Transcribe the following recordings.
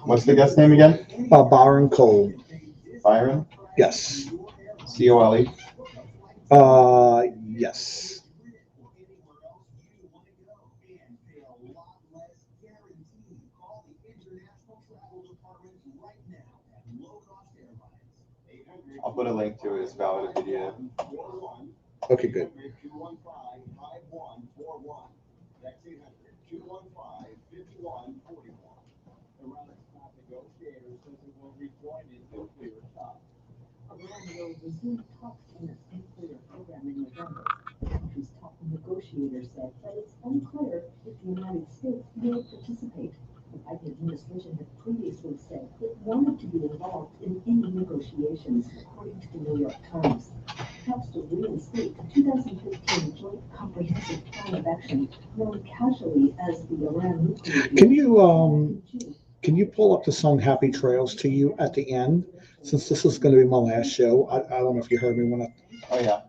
What's the guest name again? Byron Cole. Byron? Yes. Cole? Yes. I'll put a link to it as valid video. Okay, good. Country's top negotiator said that it's unclear if the United States will participate. The Biden administration had previously said it wanted to be involved in any negotiations, according to the New York Times. Talks to reinstate the 2015 Joint Comprehensive Plan of Action, known casually as the Iran nuclear deal. Can you pull up the song "Happy Trails to You" at the end? Since this is going to be my last show, I don't know if you heard me when I. Oh yeah.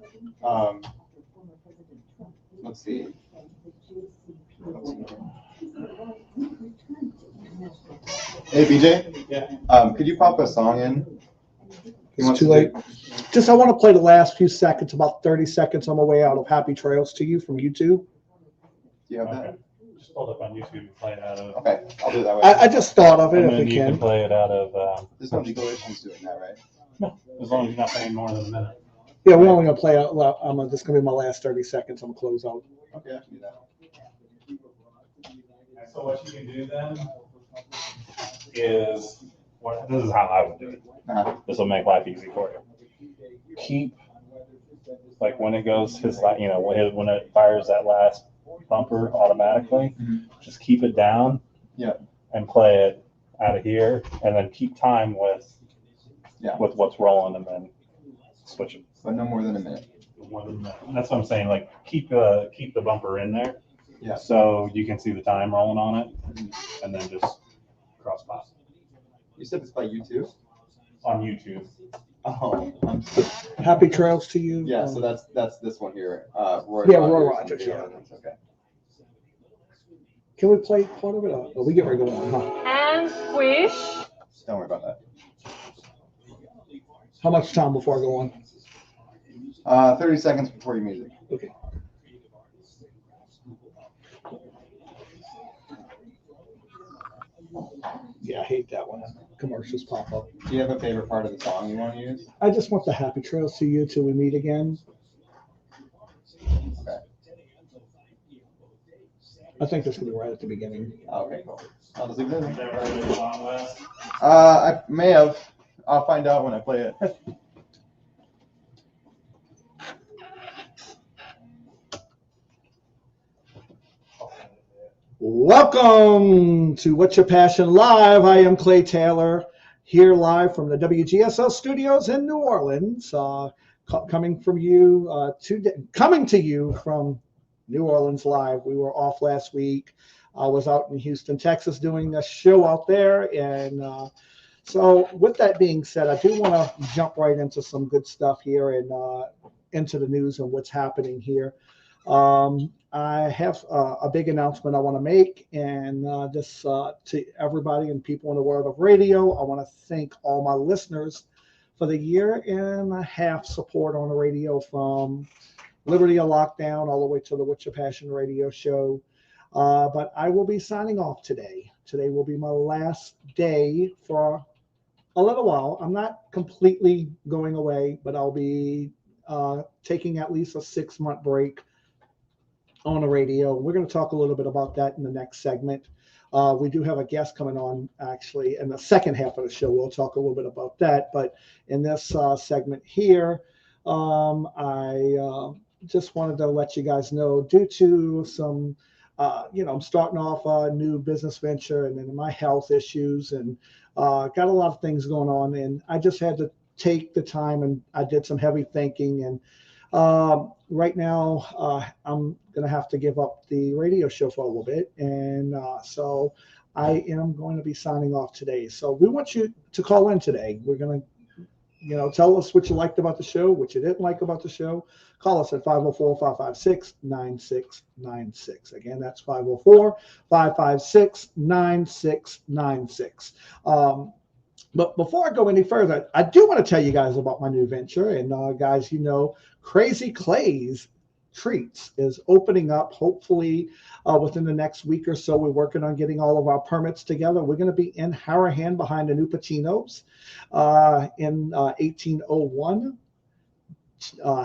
Let's see. Hey BJ. Yeah. Could you pop a song in? It's too late. Just I want to play the last few seconds, about 30 seconds on my way out of "Happy Trails to You" from YouTube. Do you have that? Okay. Just pull it up on YouTube and play it out of. Okay, I'll do it that way. I just thought of it And if then we you can can. play it out of. There's no legal issues doing that, right? No, as long as you're not playing more than a minute. Yeah, we're only gonna play out. This is gonna be my last 30 seconds. I'm gonna close out. Okay, I can do that. So what you can do then is, this is how I would do it. Uh-huh. This will make life easy for you. Keep, like when it goes when it fires that last bumper automatically, just keep it down. Yeah. And play it out of here, and then keep time with what's rolling, and then switch it. But no more than a minute. More than that. That's what I'm saying. Like keep the bumper in there. Yeah. So you can see the time rolling on it, and then just cross pause You said it's by YouTube? on YouTube. Oh, Happy Trails to You. yeah. So that's this one here. Roy Roy Rogers. Rogers, yeah. Okay. Can we play part of it? Oh, we get ready to go on, huh? And squish. Don't worry about that. How much time before I go on? 30 seconds before your music. Okay. Yeah, I hate that when commercials pop up. Do you have a favorite part of the song you want to use? I just want the happy trails to you till we meet again. Okay. I think that's gonna be right at the beginning. Okay, cool. I'll just leave it in. Never heard of the Long West? I may have. I'll find out when I play it. Welcome to What's Your Passion Live. I am Clay Taylor, here live from the WGSL studios in New Orleans, coming to you from New Orleans live. We were off last week. I was out in Houston, Texas, doing a show out there, and so with that being said, I do want to jump right into some good stuff here and into the news and what's happening here. I have a big announcement I want to make, and this to everybody and people in the world of radio. I want to thank all my listeners for the year and a half support on the radio, from Liberty of Lockdown all the way to the What's Your Passion radio show. But I will be signing off today. Today will be my last day for a little while. I'm not completely going away, but I'll be taking at least a 6-month break on the radio. We're going to talk a little bit about that in the next segment. We do have a guest coming on, actually, in the second half of the show. We'll talk a little bit about that. But in this segment here, I just wanted to let you guys know, due to some I'm starting off a new business venture, and then my health issues, and got a lot of things going on. And I just had to take the time, and I did some heavy thinking. And right now, I'm going to have to give up the radio show for a little bit. And so I am going to be signing off today. So we want you to call in today. We're going to tell us what you liked about the show, what you didn't like about the show. Call us at 504-556-9696. Again, that's 504-556-9696. But before I go any further, I do want to tell you guys about my new venture. And guys, Crazy Clay's Treats is opening up hopefully within the next week or so. We're working on getting all of our permits together. We're going to be in Harahan behind the new Pacino's in 1801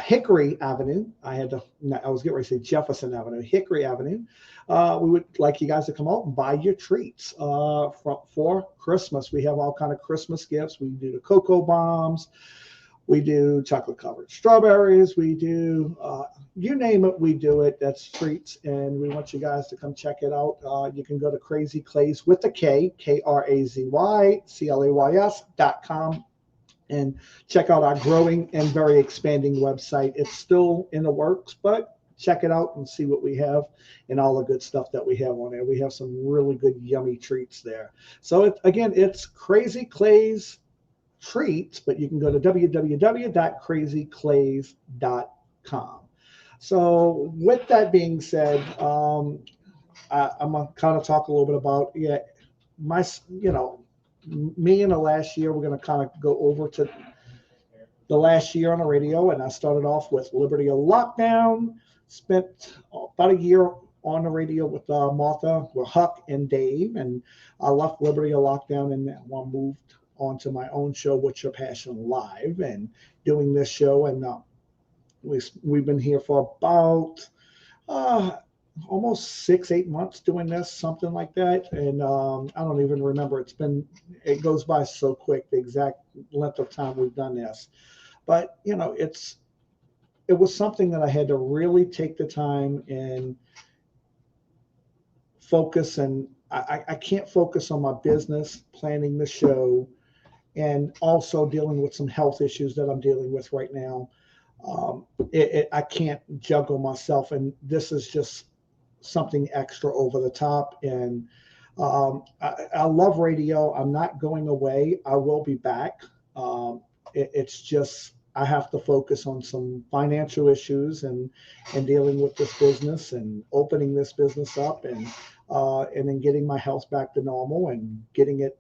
Hickory Avenue. I was getting ready to say Jefferson Avenue, Hickory Avenue. We would like you guys to come out and buy your treats for Christmas. We have all kind of Christmas gifts. We do the cocoa bombs. We do chocolate covered strawberries. We do, you name it, we do it. That's treats. And we want you guys to come check it out. You can go to Crazy Clays with the K, KrazyClays.com, and check out our growing and very expanding website. It's still in the works, but check it out and see what we have and all the good stuff that we have on there. We have some really good, yummy treats there. So it's Crazy Clays Treats, but you can go to www.crazyclays.com. So with that being said, I'm gonna kind of talk a little bit about me in the last year. We're gonna kind of go over to the last year on the radio, and I started off with Liberty of Lockdown. Spent about a year on the radio with Martha, with Huck and Dave, and I left Liberty of Lockdown and moved onto my own show, What's Your Passion Live, and doing this show. And we've been here for about almost 6-8 months doing this, something like that. And I don't even remember. It goes by so quick, the exact length of time we've done this. But it was something that I had to really take the time and focus. And I can't focus on my business, planning the show, and also dealing with some health issues that I'm dealing with right now. I can't juggle myself, and this is just something extra over the top. And I love radio. I'm not going away. I will be back. It's just I have to focus on some financial issues and dealing with this business and opening this business up, and then getting my health back to normal and getting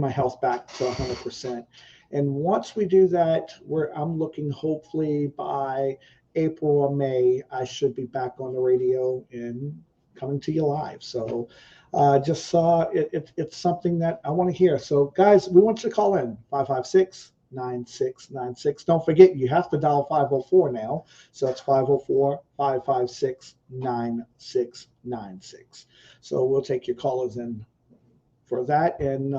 my health back to 100%. And once we do that, I'm looking hopefully by April or May, I should be back on the radio and coming to you live. So it's something that I want to hear. So guys, we want you to call in 556-9696. Don't forget, you have to dial 504 now. So it's 504-556-9696. So we'll take your callers in for that. And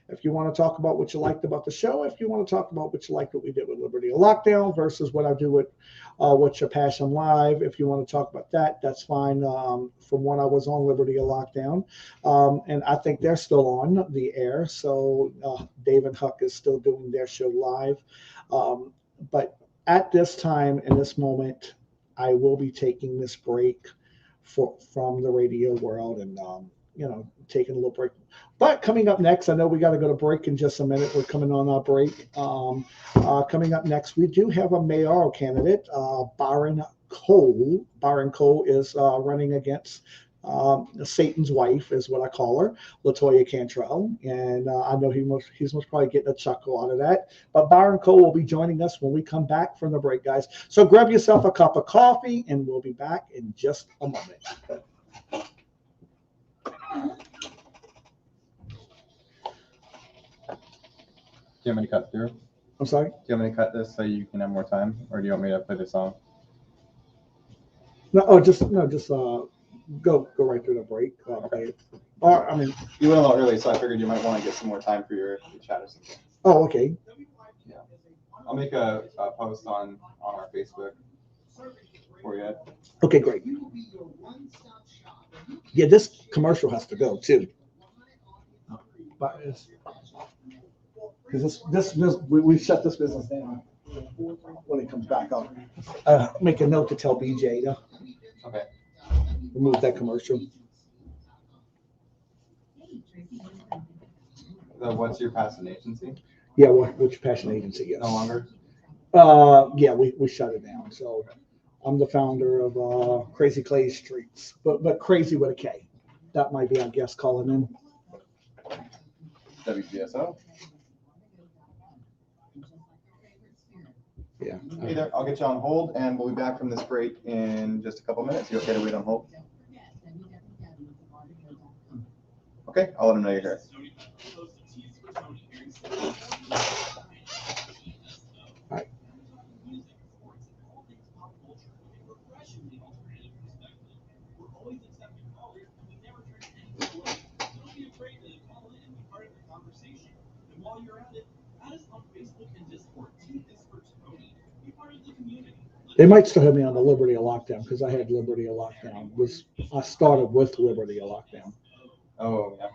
if you want to talk about what you liked about the show, if you want to talk about what you liked what we did with Liberty of Lockdown versus what I do with What's Your Passion Live, if you want to talk about that, that's fine. From when I was on Liberty of Lockdown, and I think they're still on the air. So Dave and Huck is still doing their show live. But at this time, in this moment, I will be taking this break from the radio world and taking a little break. But coming up next, I know we got to go to break in just a minute. We're coming on our break. Coming up next, we do have a mayoral candidate, Byron Cole. Byron Cole is running against Satan's wife, is what I call her, LaToya Cantrell. And I know he's most probably getting a chuckle out of that. But Byron Cole will be joining us when we come back from the break, guys. So grab yourself a cup of coffee, and we'll be back in just a moment. Do you want me to cut through? I'm sorry? Do you want me to cut this so you can have more time, or do you want me to play the song? Go right through the break. Okay. Or I mean, You went a little early, so I figured you might want to get some more time for your chat or something. oh, okay. Yeah. I'll make a post on our Facebook. for you. Okay, great. Yeah, this commercial has to go too. But because we shut this business down when it comes back up. Make a note to tell BJ to Okay. remove that commercial. What's your passive agency? Yeah, which passion agency? Yes. No longer? Yeah, we shut it down. So I'm the founder of Crazy Clay Streets, but crazy with a K. That might be our guest calling in. WGSO? Yeah. Hey there, I'll get you on hold and we'll be back from this break in just a couple minutes. You okay to wait on hold? Okay, I'll let him know you're here. All right. They might still have me on the Liberty of Lockdown because I had Liberty of Lockdown. I started with Liberty of Lockdown. Oh, yeah.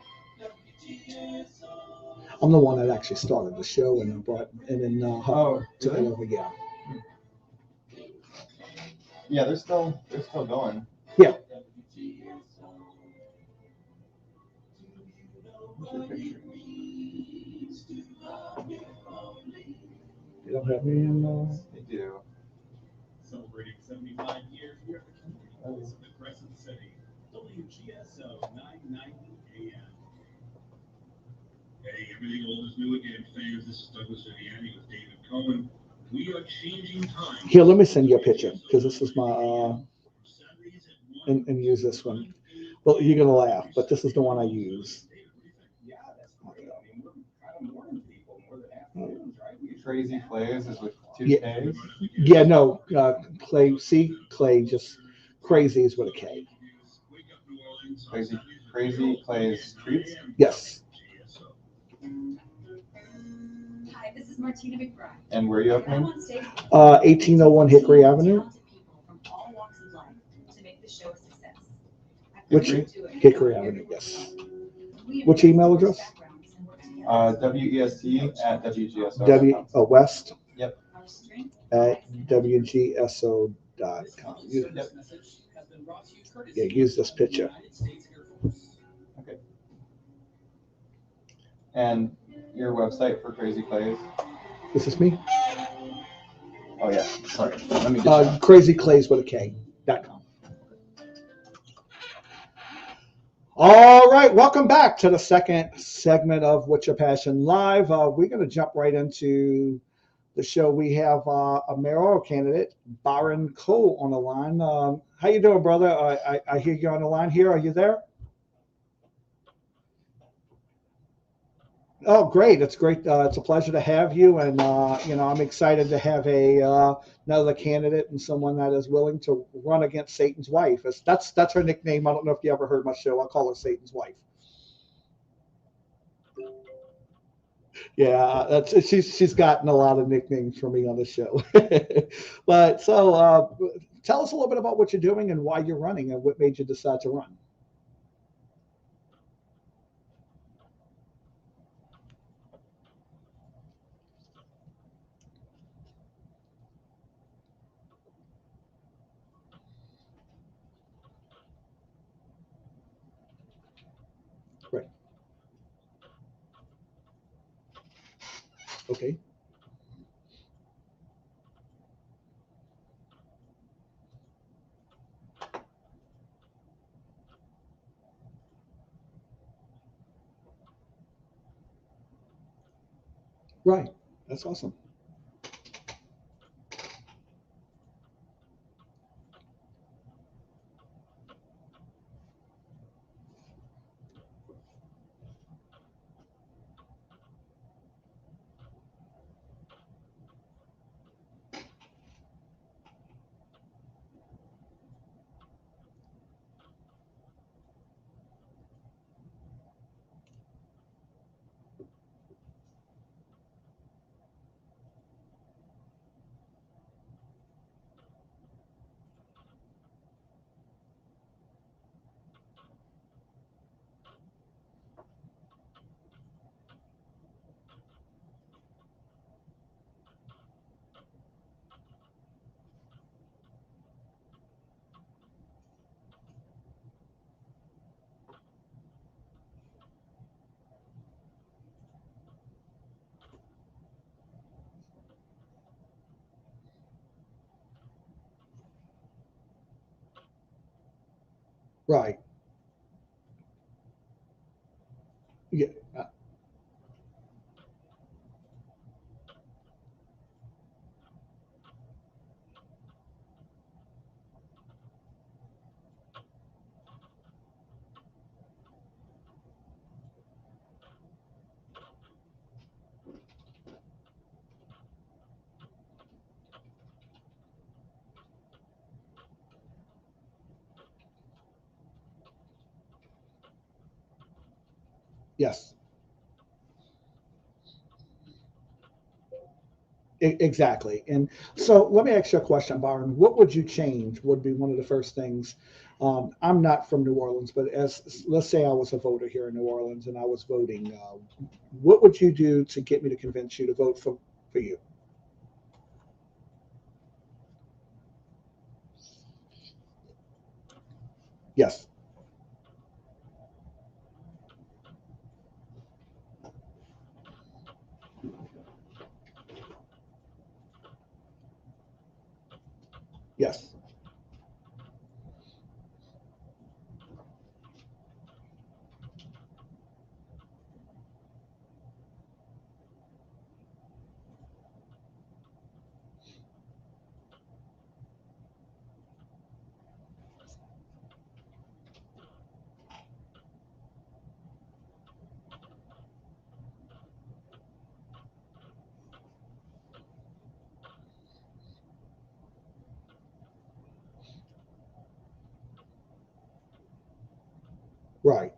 I'm the one that actually started the show and then Oh, took it really? over. Yeah. Yeah, they're still going. Yeah. What's your picture? They don't have me in. They do. Celebrating 75 years, we're at the community place in the Crescent City. WGSO 990 AM. Hey, everything old is new again, fans. This is Douglas Viviani with David Cohen. We are changing time. Here, let me send you a picture because this is my and use this one. Well, you're gonna laugh, but this is the one I use. Yeah, that's great. I mean, we're kind of morning people more than afternoons, right? Crazy Plays is with two Yeah. Ks. Yeah, no, Clay. See, Clay, just crazy is with a K. Crazy Plays Treats. Yes. Hi, this is Martina McBride. And where are you I'm opening? on stage 1801 Hickory Avenue. talented people from all walks of life to make the show a success. I Which- plan to do it Hickory every Avenue, yes. We Which embrace email diverse address? backgrounds and work together. WEST@WGSO.com. West Our strength at lies in WGSO.com. Yeah, use this picture. Okay. And your website for Crazy Plays? This is me. Oh yeah. Sorry. Let me get CrazyClays with a K.com. All right, welcome back to the second segment of What's Your Passion Live. We're going to jump right into the show. We have a mayoral candidate, Byron Cole, on the line. How you doing, brother? I hear you on the line here. Are you there? Oh, great! It's great. It's a pleasure to have you, and I'm excited to have another candidate and someone that is willing to run against Satan's wife. That's her nickname. I don't know if you ever heard my show. I call her Satan's wife. Yeah, she's gotten a lot of nicknames from me on the show. But so, tell us a little bit about what you're doing and why you're running, and what made you decide to run. Right. Okay. Right. That's awesome. Right. Yeah. Yes. Exactly. And so let me ask you a question, Byron. What would you change? Would be one of the first things. I'm not from New Orleans, but as let's say I was a voter here in New Orleans and I was voting, what would you do to get me to convince you to vote for you? Yes. Yes. Right.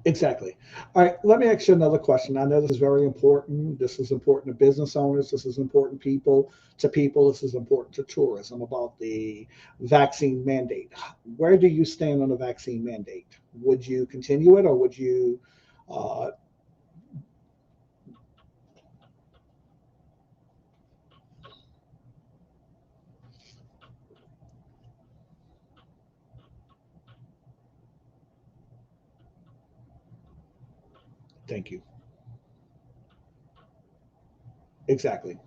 Exactly. All right, let me ask you another question. I know this is very important. This is important to business owners. This is important people. This is important to tourism about the vaccine mandate. Where do you stand on the vaccine mandate? Would you continue it or would you? Uh, thank you. Exactly.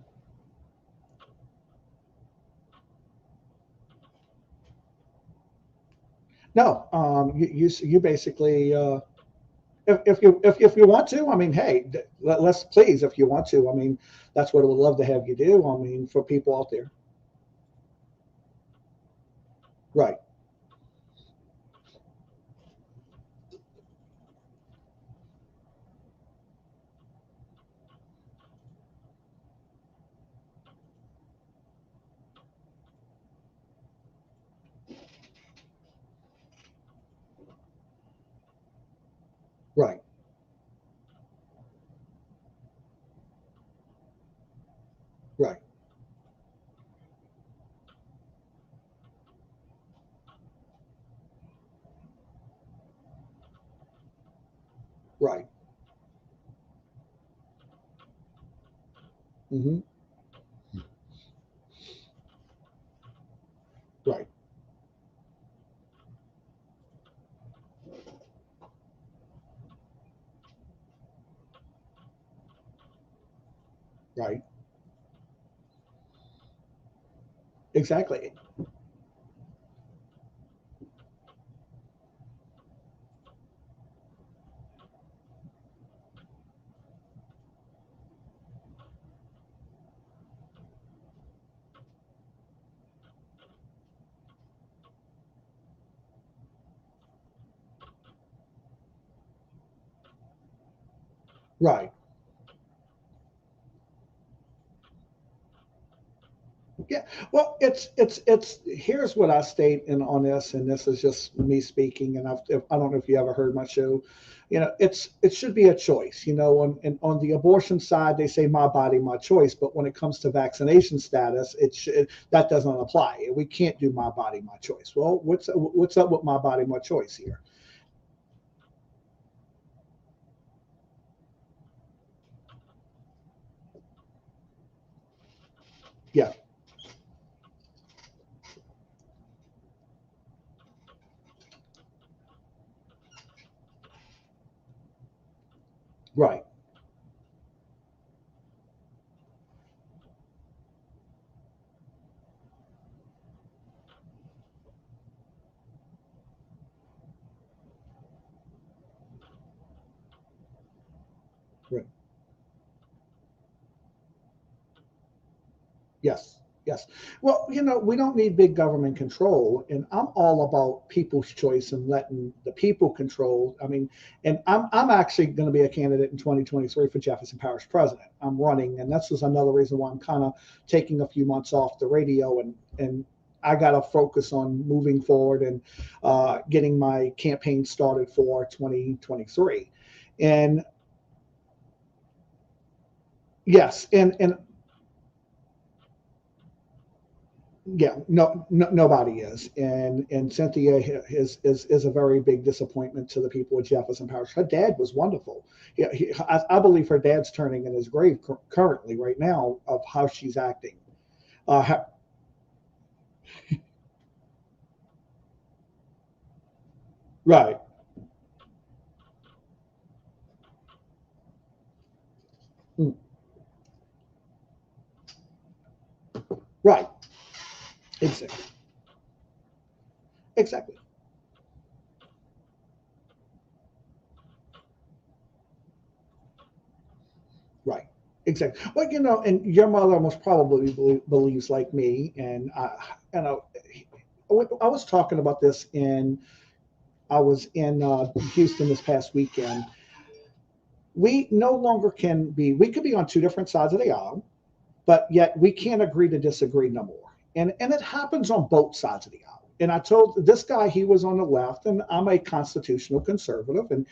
No. You basically. If you want to, I mean, hey, let's please if you want to. I mean, that's what I would love to have you do. I mean, for people out there. Right. Right. Right. Right. Hmm. Right. Right. Exactly. Right. Yeah. Well, it's here's what I state in on this, and this is just me speaking. And I don't know if you ever heard my show. It should be a choice. On the abortion side, they say my body, my choice. But when it comes to vaccination status, that doesn't apply. We can't do my body, my choice. Well, what's up with my body, my choice here? Yeah. Right. Right. Yes, yes. Well, we don't need big government control, and I'm all about people's choice and letting the people control. I mean, and I'm actually going to be a candidate in 2023 for Jefferson Parish president. I'm running, and this is another reason why I'm kind of taking a few months off the radio, and I got to focus on moving forward and getting my campaign started for 2023. And yes, and yeah, nobody is, and Cynthia is a very big disappointment to the people of Jefferson Parish. Her dad was wonderful. I believe her dad's turning in his grave currently right now of how she's acting. Uh, right, mm, right, exactly, exactly, right, exactly. Well, and your mother most probably believes like me, and I was talking about this I was in Houston this past weekend. We no longer we could be on two different sides of the aisle, but yet we can't agree to disagree no more. And it happens on both sides of the aisle. And I told this guy he was on the left, and I'm a constitutional conservative, and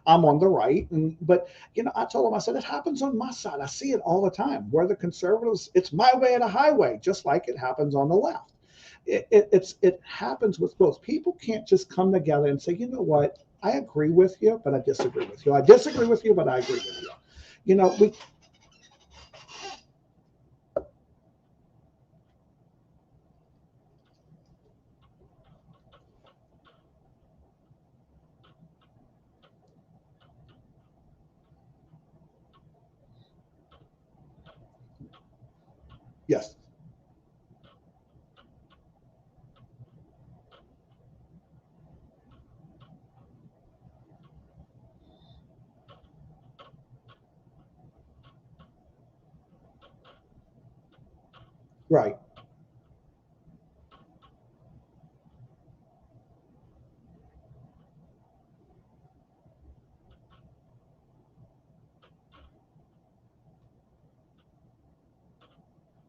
I'm on the right. But I told him, I said, it happens on my side. I see it all the time. Where the conservatives, it's my way or the highway, just like it happens on the left. It happens with both. People can't just come together and say, you know what, I agree with you, but I disagree with you. I disagree with you, but I agree with you. We yes, right,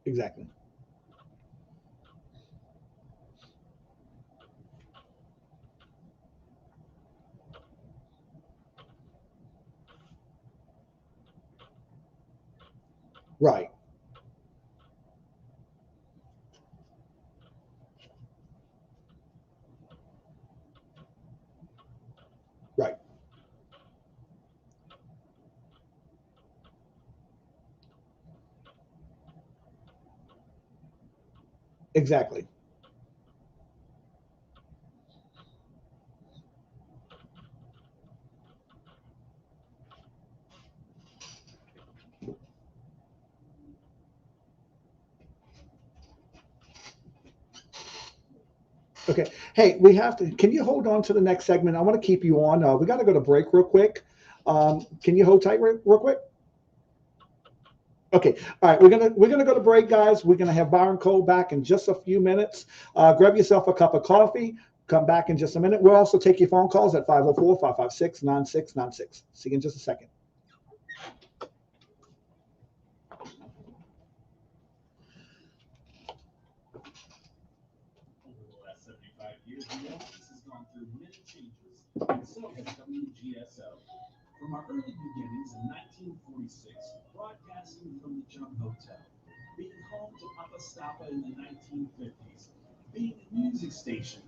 exactly, right, right, exactly. Okay. Hey, we have to. Can you hold on to the next segment? I want to keep you on. We got to go to break real quick. Can you hold tight real quick? Okay. All right. We're gonna go to break, guys. We're gonna have Byron Cole back in just a few minutes. Grab yourself a cup of coffee. Come back in just a minute. We'll also take your phone calls at 504-556-9696. See you in just a second. Over the last 75 years, New Orleans has gone through many changes, and so has WGSO. From our early beginnings in 1946, broadcasting from the Jump Hotel, being home to Papa Stapa in the 1950s, being a music station,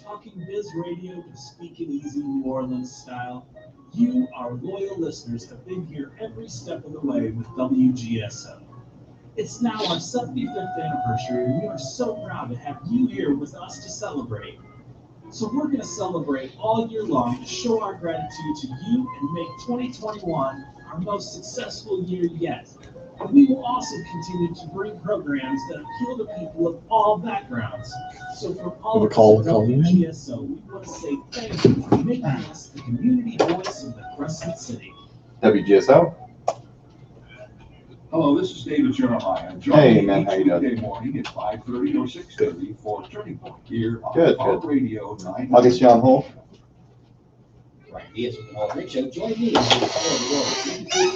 talking biz radio to speaking easy New Orleans style, you, our loyal listeners, have been here every step of the way with WGSO. It's now our 75th anniversary, and we are so proud to have you here with us to celebrate. So we're going to celebrate all year long to show our gratitude to you and make 2021 our most successful year yet. And we will also continue to bring programs that appeal to people of all backgrounds. So from all of us at WGSO, we want to say thank you for making us the community voice of the Crescent City. WGSO. Hello, this is David Jeremiah. Hey, man, how you doing? Weekday morning at 5:30 or 6:30 for Turning Point here on Good, Talk good. Radio 9. I'll get you on hold. Right, it's the Aldrich Show. Join me as we explore the world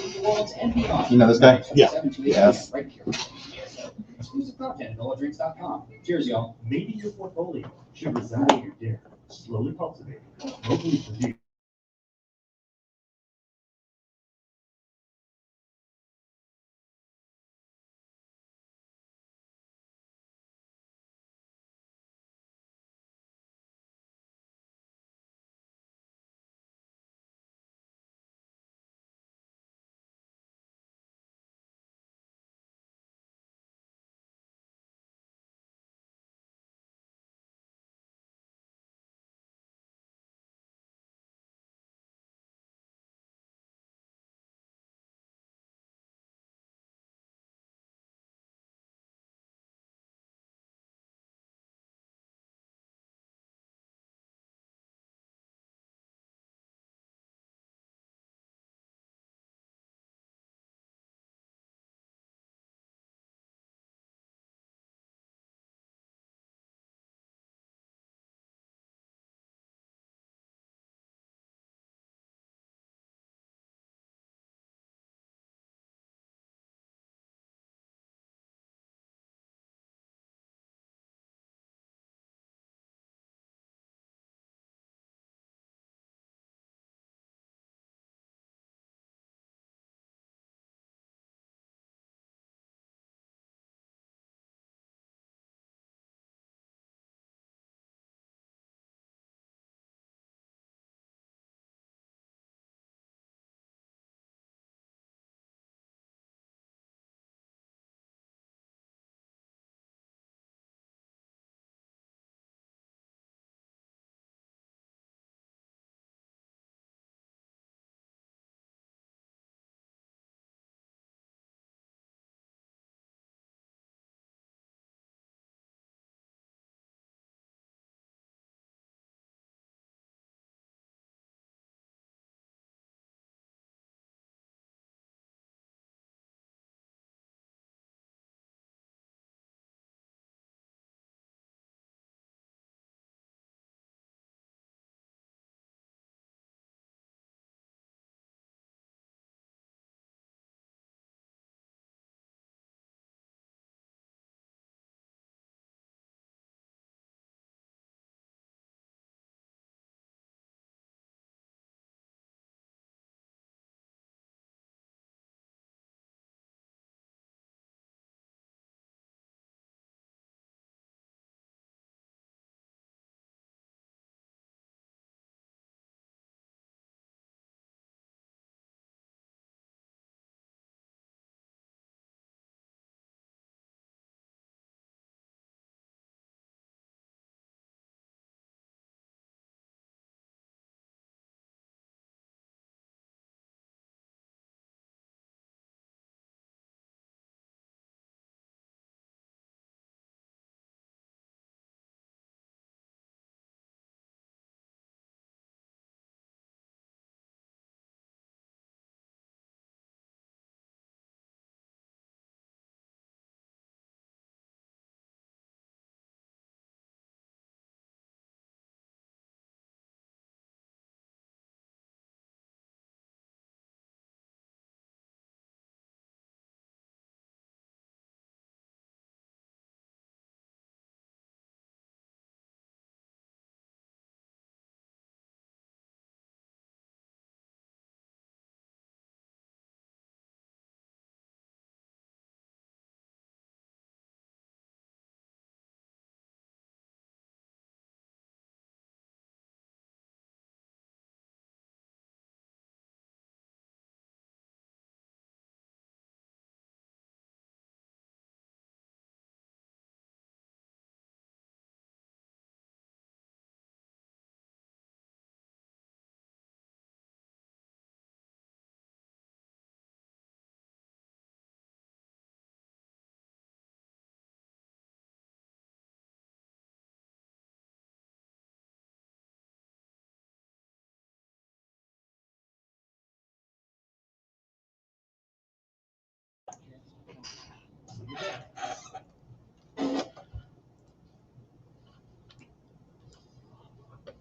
of New Orleans and beyond. You know this guy? Yeah. 7 to 8 Yes. Right here. So, exclusive content at NOLADrinks.com. Cheers, y'all. Maybe your portfolio should resemble your dinner, slowly cultivated, locally produced.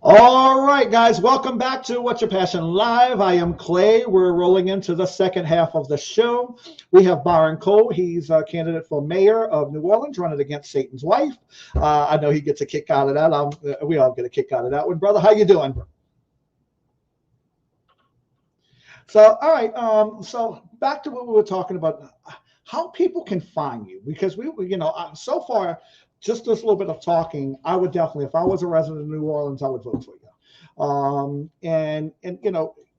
All right, guys, welcome back to What's Your Passion Live. I am Clay. We're rolling into the second half of the show. We have Byron Cole. He's a candidate for mayor of New Orleans, running against Satan's wife. I know he gets a kick out of that. We all get a kick out of that one. Brother, how you doing? So, all right, so back to what we were talking about, how people can find you, because so far, just this little bit of talking, I would definitely, if I was a resident of New Orleans, I would vote for you.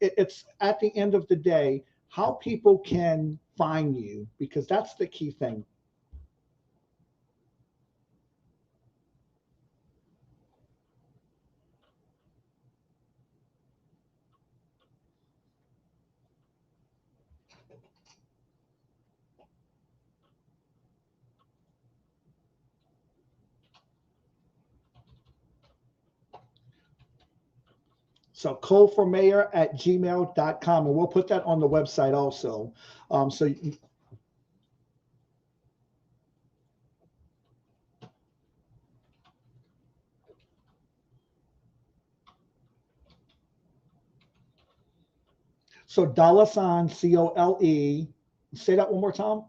It's at the end of the day, how people can find you, because that's the key thing. So coleformayor@gmail.com, and we'll put that on the website also. So $ COLE. Say that one more time.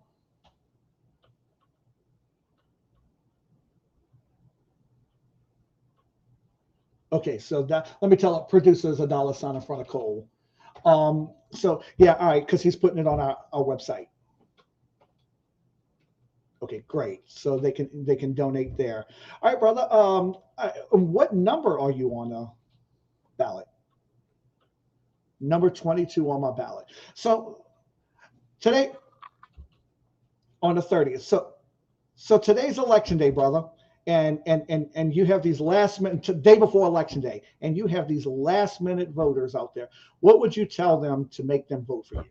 Okay, so that, let me tell it, producers a $ in front of Cole. So yeah, all right, because he's putting it on our website. Okay, great. So they can donate there. All right, brother. What number are you on the ballot? Number 22 on my ballot. So today, on the 30th. So today's election day, brother. And you have these last minute, day before election day, and you have these last minute voters out there. What would you tell them to make them vote for you?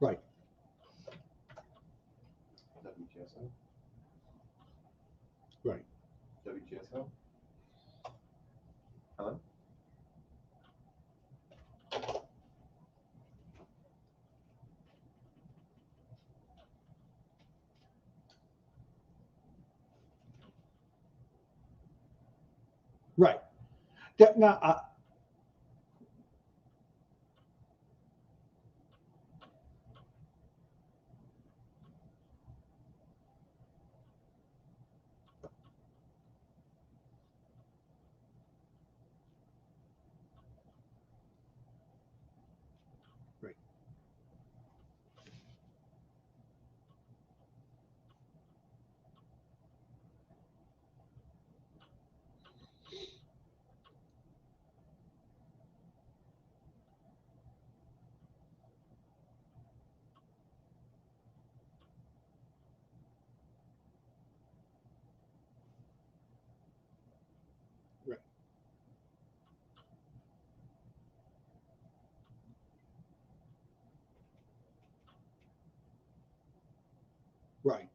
Right. WGSO. Right. WGSO. Hello? Right. Now, right. Right. Right.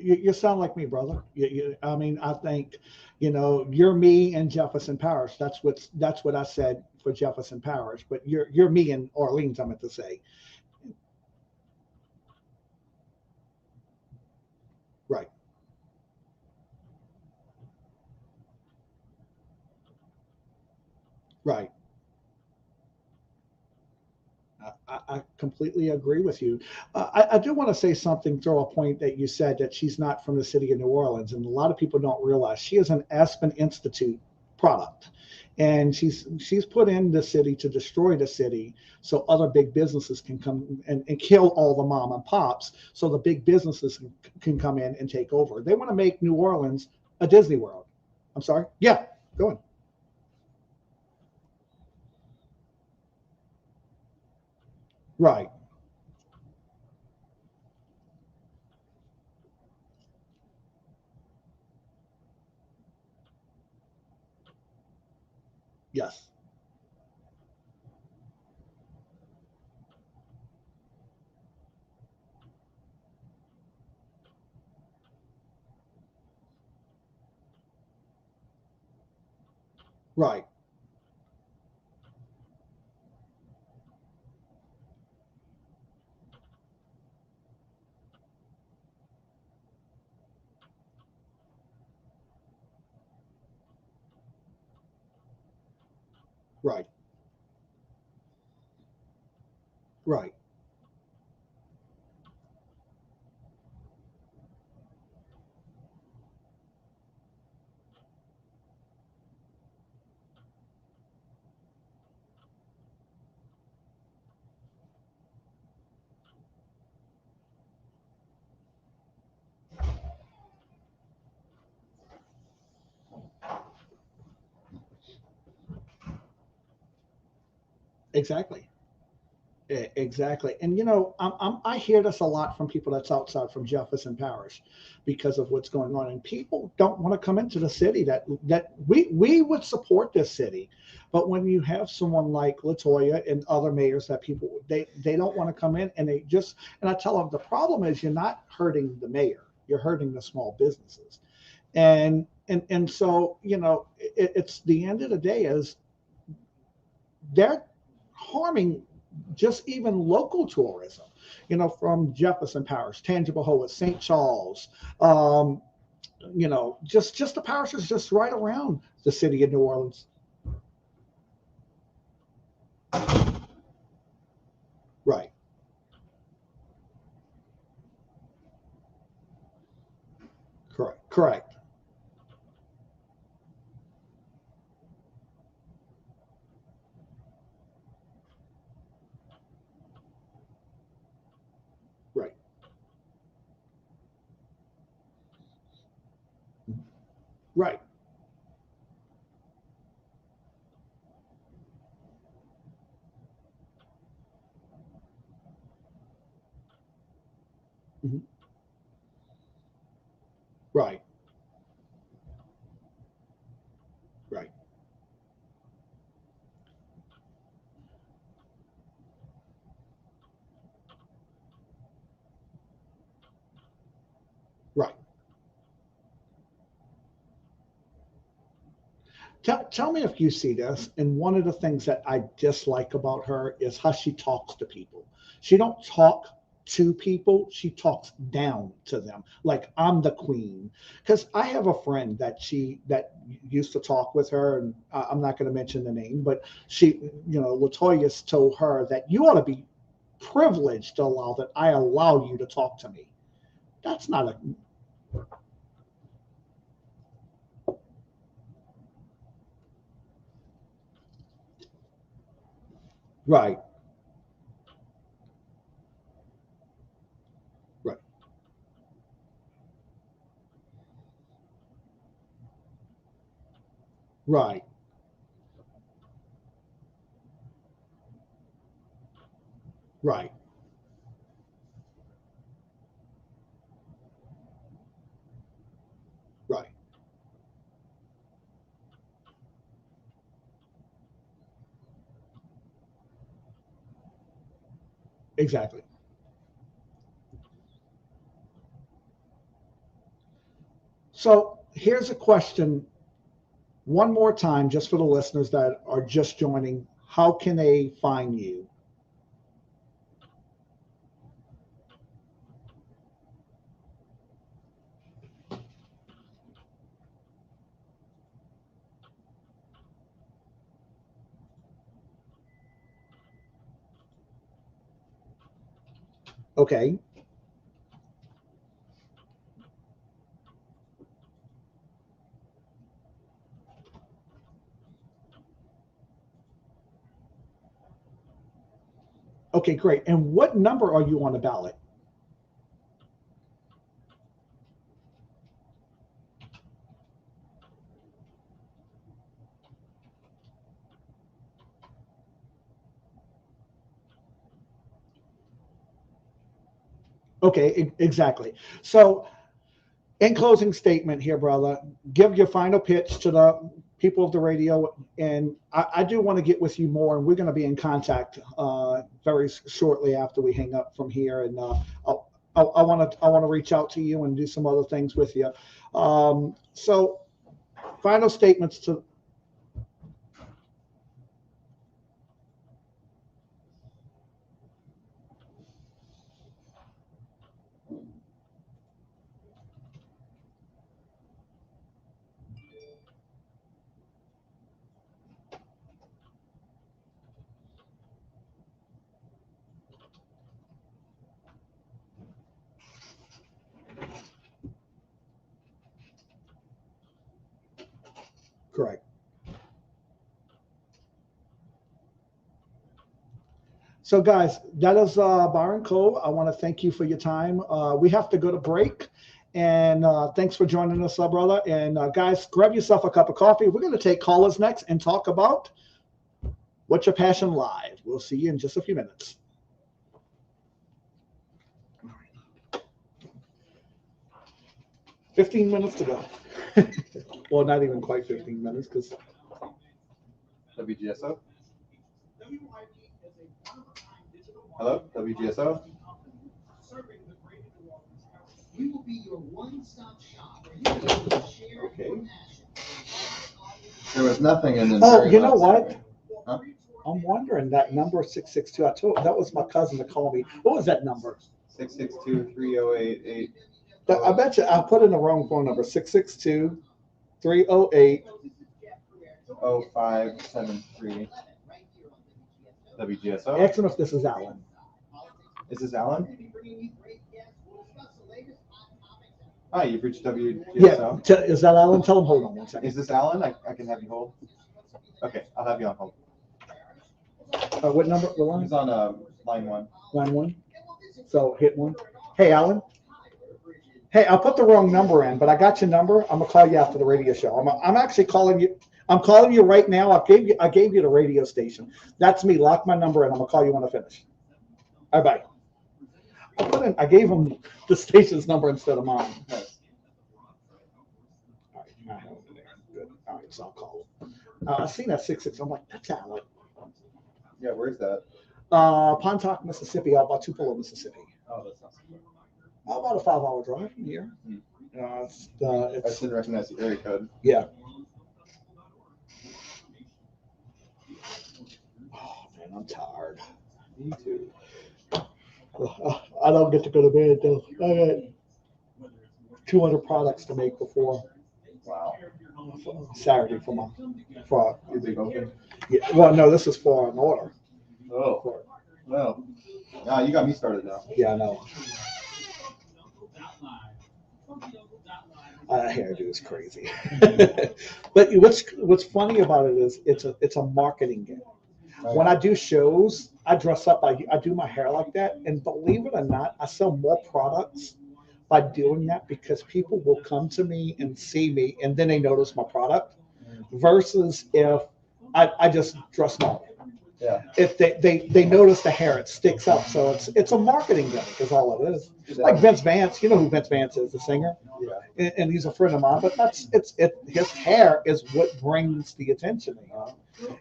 You sound like me, brother. I mean, I think, you're me in Jefferson Parish. That's what I said for Jefferson Parish. But you're me in Orleans, I meant to say. Right. Right. I completely agree with you. I do want to say something, throw a point that you said that she's not from the city of New Orleans, and a lot of people don't realize she is an Aspen Institute product, and she's put in the city to destroy the city so other big businesses can come and kill all the mom and pops, so the big businesses can come in and take over. They want to make New Orleans a Disney World. I'm sorry. Yeah, go on. Right. Yes. Right. Right. Right. Exactly. Exactly. And I hear this a lot from people that's outside from Jefferson Parish because of what's going on. And people don't want to come into the city that we would support this city. But when you have someone like Latoya and other mayors that people they don't want to come in and and I tell them the problem is you're not hurting the mayor, you're hurting the small businesses. And so, it's the end of the day is they're harming just even local tourism, from Jefferson Parish, Tangipahoa, St. Charles, um, just the parishes just right around the city of New Orleans. Right, correct, correct. Right, right. Mhm. Right, right, right. Tell me if you see this. And one of the things that I dislike about her is how she talks to people. She don't talk to people. She talks down to them. Like I'm the queen. Because I have a friend that used to talk with her, and I'm not going to mention the name, but Latoya told her that you ought to be privileged to allow that I allow you to talk to me. That's not a right, right, right, right, right. Exactly. So here's a question one more time, just for the listeners that are just joining. How can they find you? Okay. Okay, great. And what number are you on the ballot? Okay, exactly. So, in closing statement here, brother, give your final pitch to the people of the radio, and I do want to get with you more, and we're going to be in contact very shortly after we hang up from here, and I want to reach out to you and do some other things with you. So, final statements to. Correct. So, guys, that is Byron Cole. I want to thank you for your time. We have to go to break. And thanks for joining us, brother. And guys, grab yourself a cup of coffee. We're going to take callers next and talk about What's Your Passion Live. We'll see you in just a few minutes. All right. 15 minutes to go. Well, not even quite 15 minutes because. WGSO? Hello, WGSO? We will be your one-stop shop where you can able to share Okay. your passion. There was nothing in the. Oh, very you know last what? segment. Huh? I'm wondering that number 662. I told that was my cousin to call me. What was that number? 662-3088. I bet you I put in the wrong phone number. 662-308. 0573. WGSO? Ask him if this is Alan. Is this Alan? Hi, you've reached WGSO. Yeah, is that Alan? Tell him, hold on one second. Is this Alan? I can have you hold. Okay, I'll have you on hold. What number? What line? He's on line 1. Line 1. So hit 1. Hey, Alan. Hey, I put the wrong number in, but I got your number. I'm gonna call you after the radio show. I'm actually calling you. I'm calling you right now. I gave you the radio station. That's me. Lock my number in. I'm gonna call you when I finish. All right, bye. I gave him the station's number instead of mine. Nice. All right, I have it there. Good. All right, so I'll call him. I seen that 66. I'm like, that's Alan. Yeah, where's that? Pontotoc, Mississippi, out by Tupelo, Mississippi. Oh, that's not so far. About a 5-hour drive from here. I It's just didn't recognize the area code. yeah. Oh man, I'm tired. Me too. I don't get to go to bed though. I got 200 products to make before Wow. Saturday for You big open? yeah. Well, no, this is for an order. Oh, well. Nah, you got me started now. Yeah, I know. Hairdo is crazy. But what's funny about it is it's a marketing game. When I do shows, I dress up. I do my hair like that, and believe it or not, I sell more products by doing that because people will come to me and see me, and then they notice my product. Versus if I just dress normal. Yeah. If they notice the hair, it sticks up. So it's a marketing gimmick is all it is. Like Vince Vance, you know who Vince Vance is, the singer, Yeah. and he's a friend of mine. But his hair is what brings the attention.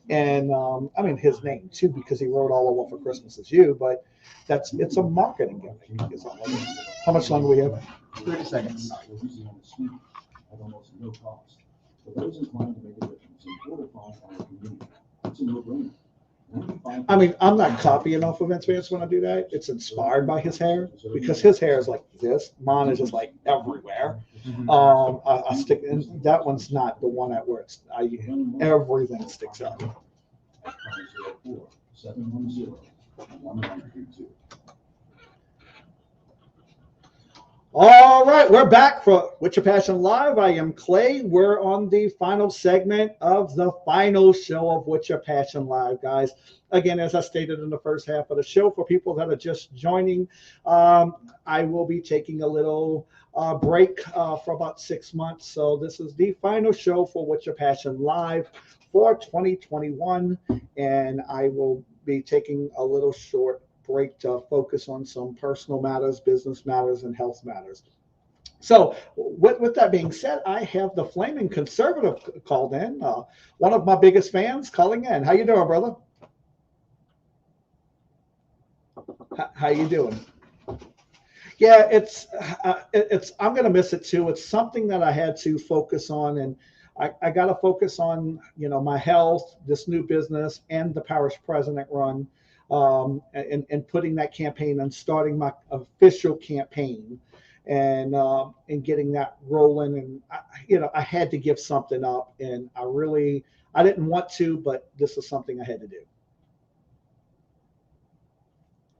And I mean his name too because he wrote All I Want for Christmas Is You. But it's a marketing gimmick. Is all it is. How much longer do we have? 30 seconds. At almost no cost. For those inclined to make a difference and fortify our community, it's a no-brainer. I mean, I'm not copying off of Vince Vance when I do that. It's inspired by his hair because his hair is like this. Mine is just like everywhere. I stick in that one's not the one at where it's everything sticks out. 504-710-1132. All right, we're back for What's Your Passion Live. I am Clay. We're on the final segment of the final show of What's Your Passion Live, guys. Again, as I stated in the first half of the show, for people that are just joining, I will be taking a little break for about 6 months. So this is the final show for What's Your Passion Live for 2021, and I will be taking a little short break to focus on some personal matters, business matters, and health matters. So with that being said, I have the Flaming Conservative called in. One of my biggest fans calling in. How you doing, brother? How you doing? Yeah, it's I'm gonna miss it too. It's something that I had to focus on, and I got to focus on my health, this new business, and the parish president run, and putting that campaign and starting my official campaign, and getting that rolling. And I had to give something up, and I didn't want to, but this is something I had to do.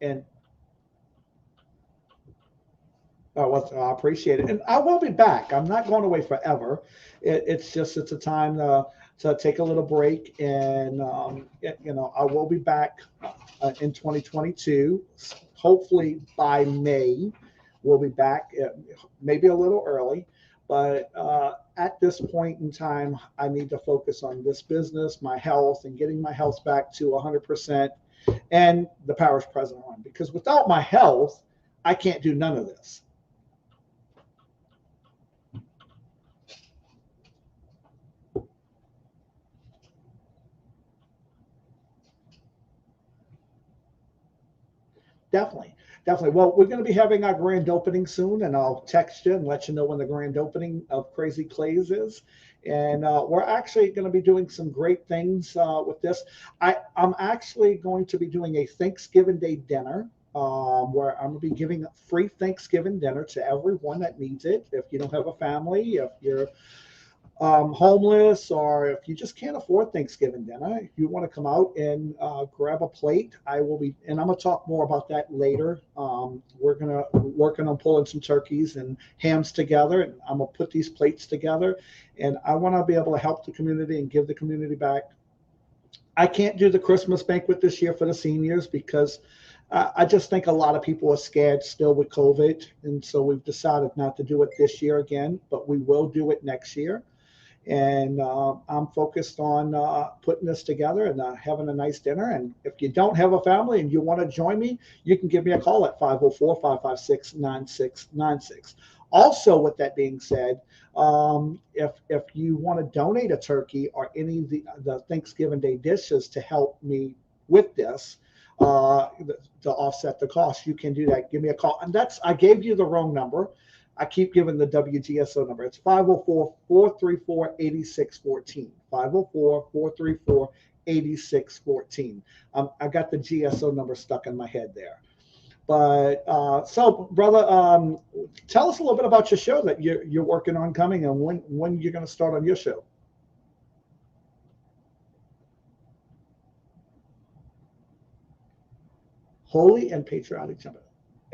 And well, I appreciate it, and I will be back. I'm not going away forever. It's a time to take a little break, and I will be back in 2022. Hopefully by May, we'll be back. Maybe a little early, but at this point in time, I need to focus on this business, my health, and getting my health back to 100%, and the parish president one. Because without my health, I can't do none of this. Definitely. Well, we're going to be having our grand opening soon, and I'll text you and let you know when the grand opening of Crazy Clays is. And we're actually going to be doing some great things with this. I'm actually going to be doing a Thanksgiving Day dinner where I'm going to be giving a free Thanksgiving dinner to everyone that needs it. If you don't have a family, if you're homeless, or if you just can't afford Thanksgiving dinner, if you want to come out and grab a plate, I will be, and I'm going to talk more about that later. We're going to working on pulling some turkeys and hams together, and I'm going to put these plates together, and I want to be able to help the community and give the community back. I can't do the Christmas banquet this year for the seniors because I just think a lot of people are scared still with COVID, and so we've decided not to do it this year again, but we will do it next year. And I'm focused on putting this together and having a nice dinner. And if you don't have a family and you want to join me, you can give me a call at 504-556-9696. Also, with that being said, if you want to donate a turkey or any of the Thanksgiving Day dishes to help me with this, to offset the cost, you can do that. Give me a call. And I gave you the wrong number. I keep giving the WGSO number. It's 504-434-8614. 504-434-8614. I got the GSO number stuck in my head there. But so, brother, tell us a little bit about your show that you're working on coming, and when you're going to start on your show. Holy and patriotic jumping.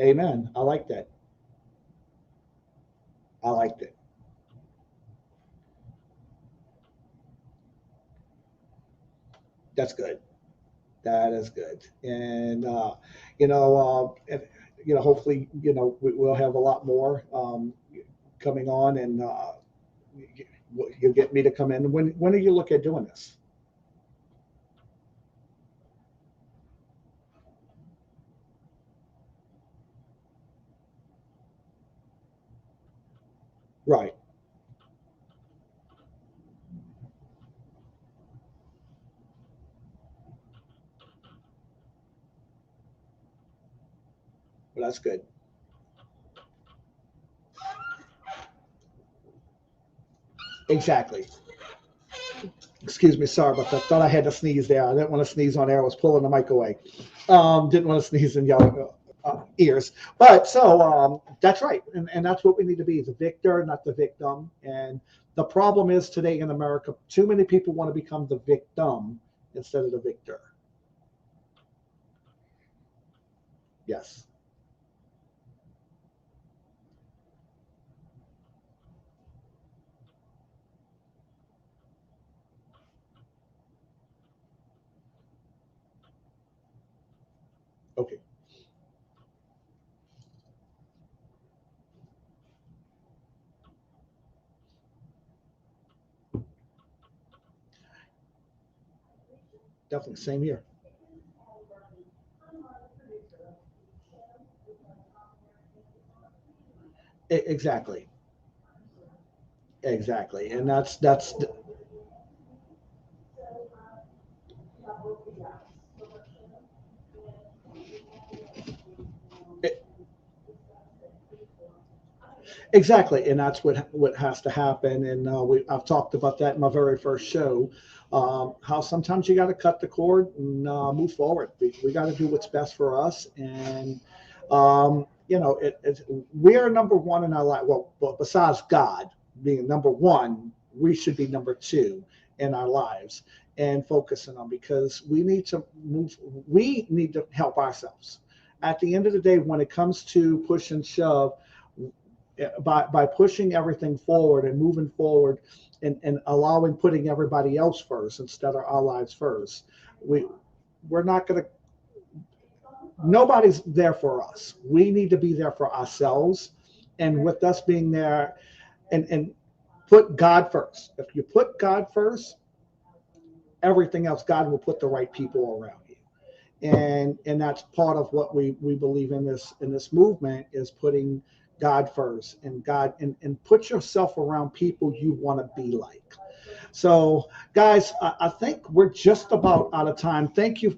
Amen. I like that. I liked it. That's good. That is good. And hopefully, we'll have a lot more coming on, and you'll get me to come in. When are you looking at doing this? Right. Well, that's good. Exactly. Excuse me, sorry about that. Thought I had to sneeze there. I didn't want to sneeze on air. I was pulling the mic away. Didn't want to sneeze in your ears. But so that's right. And that's what we need to be, the victor, not the victim. And the problem is today in America, too many people want to become the victim instead of the victor. Yes. Okay. Definitely. Same here. Exactly. Exactly. And that's exactly, and that's what has to happen. And I've talked about that in my very first show. How sometimes you got to cut the cord and move forward. We got to do what's best for us, and we are number one in our life. Well, besides God being number one, we should be number two in our lives and focusing on, because we need to move. We need to help ourselves. At the end of the day, when it comes to push and shove, by pushing everything forward and moving forward and allowing putting everybody else first instead of our lives first, we're not going to, nobody's there for us. We need to be there for ourselves, and with us being there and put God first. If you put God first, everything else, God will put the right people around you. And that's part of what we believe in this movement, is putting God first, and put yourself around people you want to be like. So, guys, I think we're just about out of time. Thank you,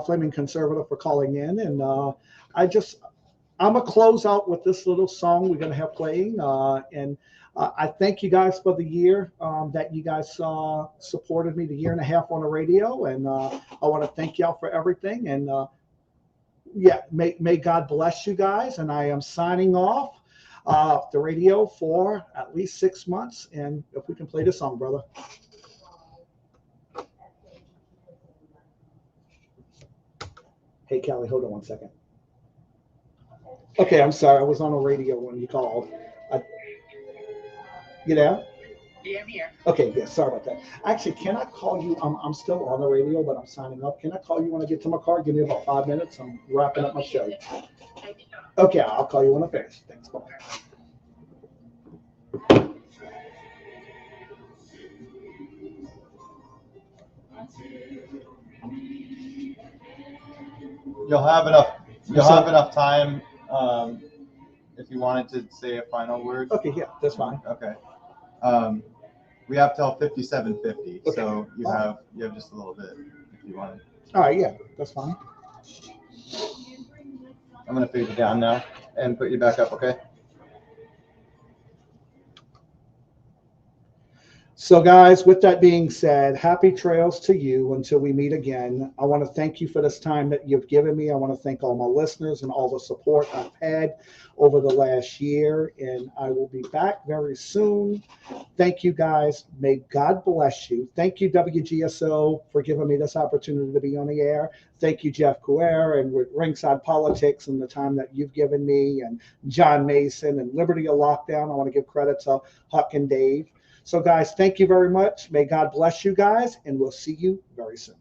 Flaming Conservative, for calling in. And I'm going to close out with this little song we're going to have playing. I thank you guys for the year that you guys supported me, the year and a half on the radio. And I want to thank y'all for everything. And may God bless you guys. And I am signing off the radio for at least 6 months. And if we can play this song, brother. Hey, Callie, hold on one second. Okay, I'm sorry. I was on the radio when you called. You there? Yeah, I'm here. Okay, yeah, sorry about that. Actually, can I call you? I'm still on the radio, but I'm signing up. Can I call you when I get to my car? Give me about 5 minutes. I'm wrapping up my show. Okay, I'll call you when I finish. Thanks. Bye. You'll have enough time if you wanted to say a final word. Okay, yeah, that's fine. Okay. We have till 57:50, Okay. so you have just a little bit if you want. All right, yeah, that's fine. I'm gonna fade you down now and put you back up. Okay. So, guys, with that being said, happy trails to you until we meet again. I want to thank you for this time that you've given me. I want to thank all my listeners and all the support I've had over the last year, and I will be back very soon. Thank you, guys. May God bless you. Thank you, WGSO, for giving me this opportunity to be on the air. Thank you, Jeff Couer, and with Ringside Politics and the time that you've given me, and John Mason and Liberty of Lockdown. I want to give credit to Huck and Dave. So, guys, thank you very much. May God bless you guys, and we'll see you very soon.